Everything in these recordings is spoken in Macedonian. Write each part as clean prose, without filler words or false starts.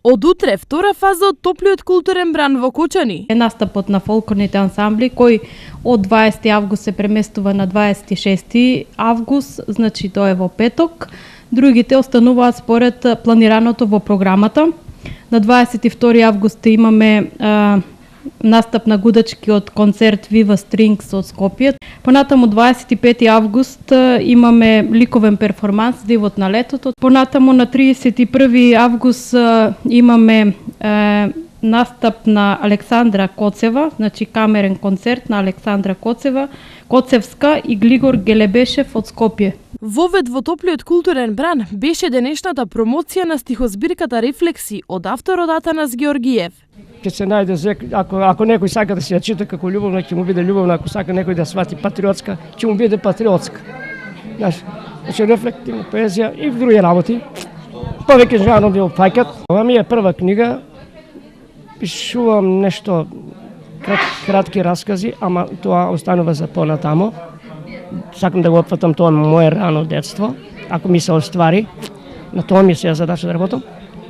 Од утре, втора фаза од топлиот културен бран во Кочани. Настапот на фолклорните ансамбли, кој од 20 август се преместува на 26 август, значи тоа е во петок. Другите остануваат според планираното во програмата. На 22 август имаме настап на гудачкиот концерт Viva Strings од Скопје. Понатаму 25 август имаме ликовен перформанс Дивот на летото. Понатаму на 31 август имаме настап на Александра Коцева, значи камерен концерт на Александра Коцевска и Глигор Гелебешев од Скопје. Вовед во топлиот културен бран беше денешната промоција на стихозбирката Рефлекси од авторот Атанас Георгиев. Ќе се најде ако некој сака да се ја чита како љубовна, ќе му биде ljubовна, ако сака некој да свати патриотска, ќе му биде патриотска. Значи рефлективна поезија и други работи. Повеќе жанрови опфаќаат. Ова ми е прва книга. Пишувам нешто кратки раскази, ама тоа останува за понатамо. Сакам да го опфатам тоа мое рано детство, ако ми се оствари. На тоа ми се задача да работам.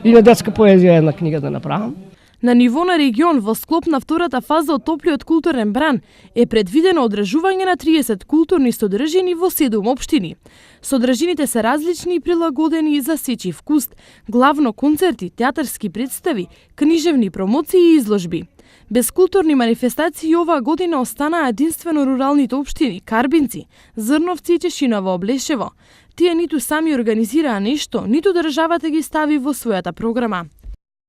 И на детска поезија една книга да направам. На ниво на регион, во склоп на втората фаза од топлиот културен бран, е предвидено одржување на 30 културни содржини во 7 општини. Содржините се различни и прилагодени за сечи вкус, главно концерти, театарски представи, книжевни промоции и изложби. Без културни манифестации оваа година останаа единствено руралните општини Карбинци, Зрновци и Чешиново Облешево. Тие ниту сами организираа нешто, ниту државата ги стави во својата програма.